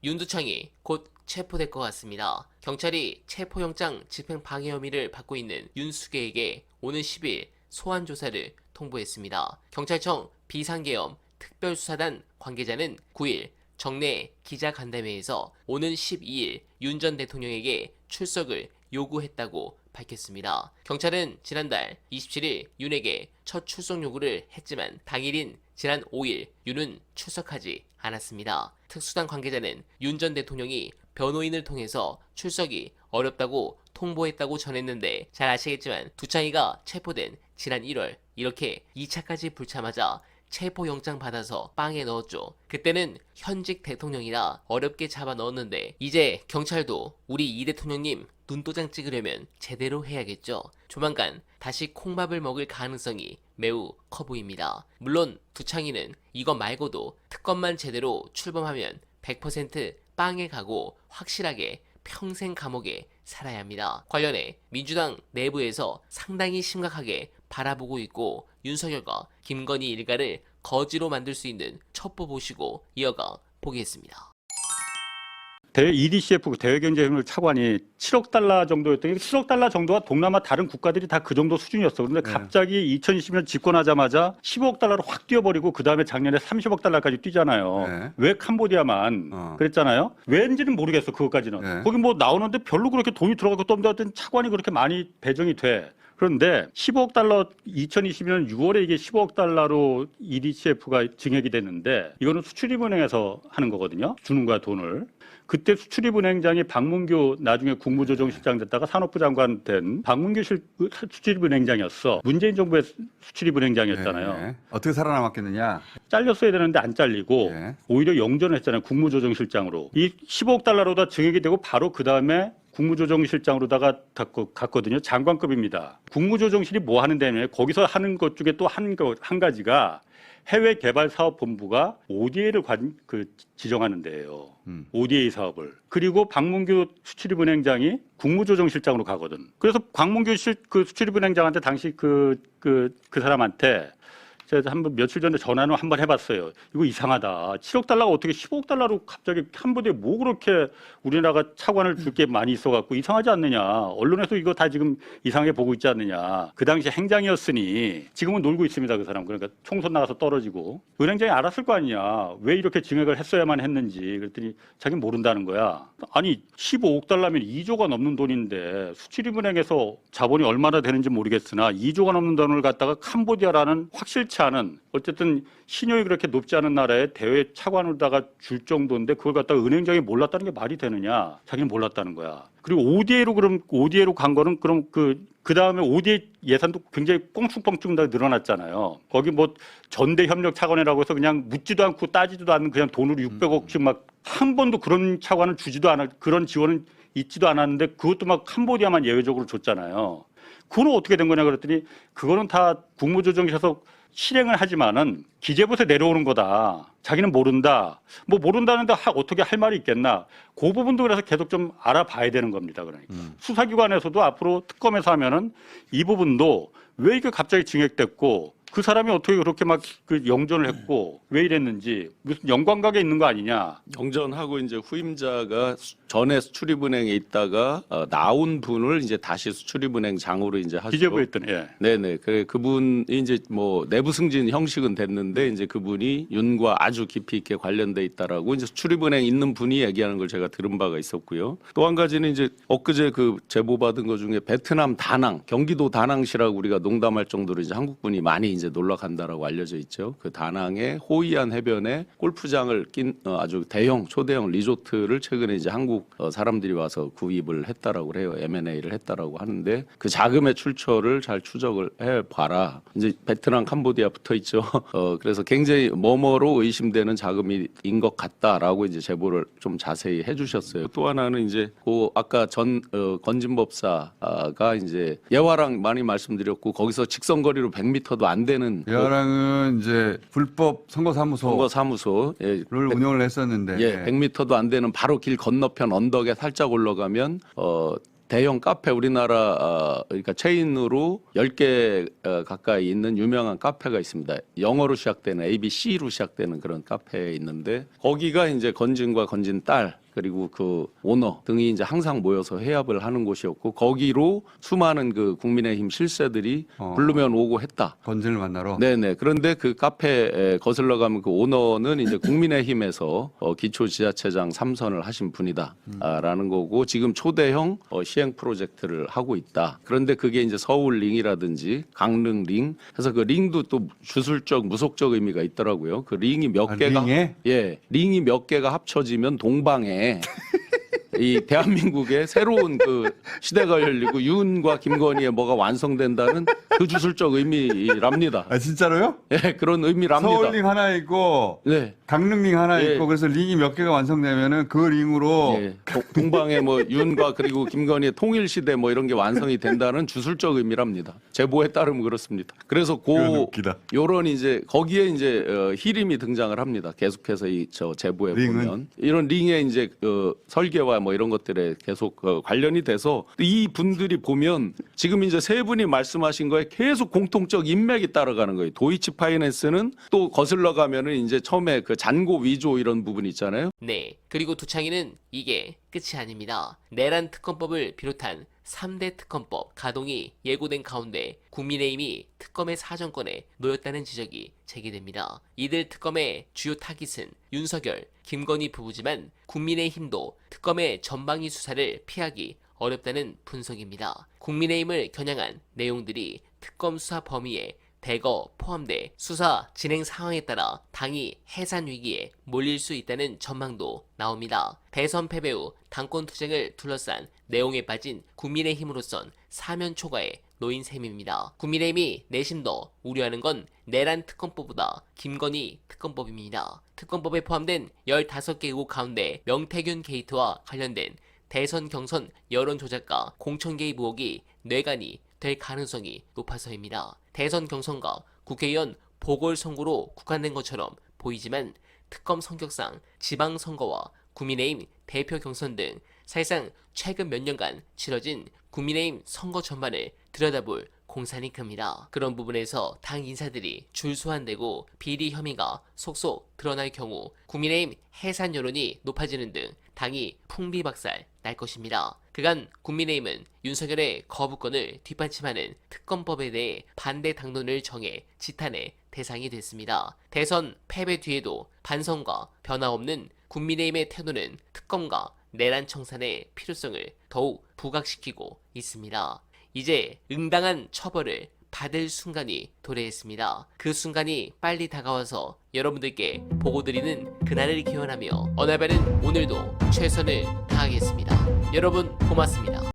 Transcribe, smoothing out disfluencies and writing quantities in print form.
윤두창이 곧 체포될 것 같습니다. 경찰이 체포영장 집행 방해 혐의를 받고 있는 윤수계에게 오는 10일 소환 조사를 통보했습니다. 경찰청 비상계엄 특별수사단 관계자는 9일 정례 기자간담회에서 오는 12일 윤 전 대통령에게 출석을 요구했다고 밝혔습니다. 경찰은 지난달 27일 윤에게 첫 출석 요구를 했지만 당일인 지난 5일 윤은 출석하지 않았습니다. 특수단 관계자는 윤 전 대통령이 변호인을 통해서 출석이 어렵다고 통보했다고 전했는데 잘 아시겠지만 두창이가 체포된 지난 1월 이렇게 2차까지 불참하자 체포영장 받아서 빵에 넣었죠. 그때는 현직 대통령이라 어렵게 잡아 넣었는데 이제 경찰도 우리 이 대통령님 눈도장 찍으려면 제대로 해야겠죠. 조만간 다시 콩밥을 먹을 가능성이 매우 커 보입니다. 물론 두창이는 이거 말고도 특검만 제대로 출범하면 100% 빵에 가고 확실하게 평생 감옥에 살아야 합니다. 관련해 민주당 내부에서 상당히 심각하게 바라보고 있고 윤석열과 김건희 일가를 거지로 만들 수 있는 첩보 보시고 이어가 보겠습니다. 대외 EDCF 대외경제협력 차관이 7억 달러 정도였더니 7억 달러 정도가 동남아 다른 국가들이 다 그 정도 수준이었어. 그런데 갑자기 2020년 집권하자마자 15억 달러로 확 뛰어버리고 그 다음에 작년에 30억 달러까지 뛰잖아요. 네. 왜 캄보디아만 그랬잖아요. 왜인지는 모르겠어. 그것까지는. 네. 거기 뭐 나오는데 별로 그렇게 돈이 들어가고 또 어떤 차관이 그렇게 많이 배정이 돼. 그런데 15억 달러 2020년 6월에 이게 15억 달러로 EDCF가 증액이 됐는데 이거는 수출입은행에서 하는 거거든요. 주는 거야 돈을. 그때 수출입은행장이 박문규 나중에 국무조정실장 됐다가 산업부 장관 된 박문규 수출입은행장이었어. 문재인 정부의 수출입은행장이었잖아요. 네. 어떻게 살아남았겠느냐? 잘렸어야 되는데 안 잘리고 네. 오히려 영전을 했잖아요. 국무조정실장으로. 이 15억 달러로 다 증액이 되고 바로 그다음에 국무조정실장으로다가 갔거든요. 장관급입니다. 국무조정실이 뭐 하는 데냐? 거기서 하는 것 중에 또 한 가지가 해외개발사업본부가 ODA를 지정하는 데예요. ODA 사업을. 그리고 박문규 수출입은행장이 국무조정실장으로 가거든. 그래서 박문규 수출입은행장한테 당시 그 사람한테 제가 한번 며칠 전에 전화를 한번 해봤어요. 이거 이상하다. 7억 달러가 어떻게 15억 달러로 갑자기 캄보디아에 뭐 그렇게 우리나라가 차관을 줄 게 많이 있어갖고 이상하지 않느냐. 언론에서 이거 다 지금 이상하게 보고 있지 않느냐. 그 당시 행장이었으니 지금은 놀고 있습니다. 그 사람. 그러니까 총선 나가서 떨어지고. 은행장이 알았을 거 아니냐. 왜 이렇게 증액을 했어야만 했는지. 그랬더니 자기는 모른다는 거야. 아니 15억 달러면 2조가 넘는 돈인데 수출입은행에서 자본이 얼마나 되는지 모르겠으나 2조가 넘는 돈을 갖다가 캄보디아라는 확실치 않은 어쨌든 신용이 그렇게 높지 않은 나라에 대외 차관으로다가 줄 정도인데 그걸 갖다가 은행장이 몰랐다는 게 말이 되느냐. 자기는 몰랐다는 거야. 그리고 ODA로 간 거는 그럼 그 다음에 ODA 예산도 굉장히 뻥충뻥충 다 늘어났잖아요. 거기 뭐 전대협력 차관이라고 해서 그냥 묻지도 않고 따지도 않는 그냥 돈으로 600억씩 막 한 번도 그런 차관을 주지도 않아 그런 지원은 있지도 않았는데 그것도 막 캄보디아만 예외적으로 줬잖아요. 그건 어떻게 된 거냐 그랬더니 그거는 다 국무조정실에서 실행을 하지만은 기재부에서 내려오는 거다. 자기는 모른다. 뭐 모른다는데 어떻게 할 말이 있겠나. 그 부분도 그래서 계속 좀 알아봐야 되는 겁니다. 그러니까 수사기관에서도 앞으로 특검에서 하면은 이 부분도 왜 이게 갑자기 증액됐고 그 사람이 어떻게 그렇게 막 그 영전을 했고 왜 이랬는지 무슨 연관관계 있는 거 아니냐. 영전하고 이제 후임자가 전에 수출입은행에 있다가 나온 분을 이제 다시 수출입은행장으로 이제 하시고 기재부에 있던 예. 네네 그래 그분이 이제 뭐 내부 승진 형식은 됐는데 이제 그분이 윤과 아주 깊이 있게 관련돼 있다라고 이제 수출입은행 있는 분이 얘기하는 걸 제가 들은 바가 있었고요. 또 한 가지는 이제 엊그제 그 제보 받은 것 중에 베트남 다낭 경기도 다낭시라고 우리가 농담할 정도로 이제 한국분이 많이 이제 놀러 간다라고 알려져 있죠. 그 다낭의 호이안 해변에 골프장을 낀 아주 대형 초대형 리조트를 최근에 이제 한국 사람들이 와서 구입을 했다라고 해요. M&A를 했다라고 하는데 그 자금의 출처를 잘 추적을 해봐라. 이제 베트남, 캄보디아 붙어 있죠. 그래서 굉장히 뭐뭐로 의심되는 자금인 것 같다라고 이제 제보를 좀 자세히 해주셨어요. 또 하나는 이제 그 아까 건진법사가 이제 예화랑 많이 말씀드렸고 거기서 직선거리로 100m도 안 되는 여랑은 이제 불법 선거사무소를 예, 운영을 했었는데 예, 100m도 안 되는 바로 길 건너편 언덕에 살짝 올라가면 대형 카페 우리나라 그러니까 체인으로 10개 가까이 있는 유명한 카페가 있습니다. 영어로 시작되는 ABC로 시작되는 그런 카페에 있는데 거기가 이제 건진과 건진 딸 그리고 그 오너 등이 이제 항상 모여서 회합을 하는 곳이었고 거기로 수많은 그 국민의힘 실세들이 부르면 오고 했다. 건진을 만나러. 네네. 그런데 그 카페에 거슬러 가면 그 오너는 이제 국민의힘에서 기초지자체장 3선을 하신 분이다라는 거고 지금 초대형 시행 프로젝트를 하고 있다. 그런데 그게 이제 서울 링이라든지 강릉 링 해서 그 링도 또 주술적 무속적 의미가 있더라고요. 그 링이 몇 개가 링에? 예, 링이 몇 개가 합쳐지면 동방에 이 대한민국의 새로운 그 시대가 열리고 윤과 김건희의 뭐가 완성된다는 그 주술적 의미랍니다. 아 진짜로요? 예, 그런 의미랍니다. 서울링 하나 있고 네. 강릉링 하나 예. 있고 그래서 링이 몇 개가 완성되면은 그 링으로 예, 동방의 뭐 윤과 그리고 김건희의 통일 시대 뭐 이런 게 완성이 된다는 주술적 의미랍니다. 제보에 따르면 그렇습니다. 그래서 이건 고 웃기다. 요런 이제 거기에 이제 히림이 등장을 합니다. 계속해서 이 저 제보에 링은? 보면 이런 링의 이제 설계와 뭐 이런 것들에 계속 관련이 돼서 이 분들이 보면 지금 이제 세 분이 말씀하신 거에 계속 공통적 인맥이 따라가는 거예요. 도이치 파이낸스는 또 거슬러 가면은 이제 처음에 그 잔고 위조 이런 부분 있잖아요. 네, 그리고 두창이는 이게 끝이 아닙니다. 내란 특검법을 비롯한 3대 특검법 가동이 예고된 가운데 국민의힘이 특검의 사정권에 놓였다는 지적이 제기됩니다. 이들 특검의 주요 타깃은 윤석열, 김건희 부부지만 국민의힘도 특검의 전방위 수사를 피하기 어렵다는 분석입니다. 국민의힘을 겨냥한 내용들이 특검 수사 범위에 대거 포함돼 수사 진행 상황에 따라 당이 해산 위기에 몰릴 수 있다는 전망도 나옵니다. 대선 패배 후 당권 투쟁을 둘러싼 내용에 빠진 국민의힘으로선 사면 초과에 놓인 셈입니다. 국민의힘이 내심 더 우려하는 건 내란 특검법보다 김건희 특검법입니다. 특검법에 포함된 15개 의혹 가운데 명태균 게이트와 관련된 대선 경선 여론 조작과 공천 개입 의혹이 뇌관이 될 가능성이 높아서입니다. 대선 경선과 국회의원 보궐선거로 국한된 것처럼 보이지만 특검 성격상 지방선거와 국민의힘 대표 경선 등 사실상 최근 몇 년간 치러진 국민의힘 선거 전반을 들여다볼 공산이 큽니다. 그런 부분에서 당 인사들이 줄소환되고 비리 혐의가 속속 드러날 경우 국민의힘 해산 여론이 높아지는 등 당이 풍비박살 날 것입니다. 그간 국민의힘은 윤석열의 거부권을 뒷받침하는 특검법에 대해 반대 당론을 정해 지탄의 대상이 됐습니다. 대선 패배 뒤에도 반성과 변화 없는 국민의힘의 태도는 특검과 내란 청산의 필요성을 더욱 부각시키고 있습니다. 이제 응당한 처벌을 받을 순간이 도래했습니다. 그 순간이 빨리 다가와서 여러분들께 보고드리는 그날을 기원하며 언알바는 오늘도 최선을 다하겠습니다. 여러분 고맙습니다.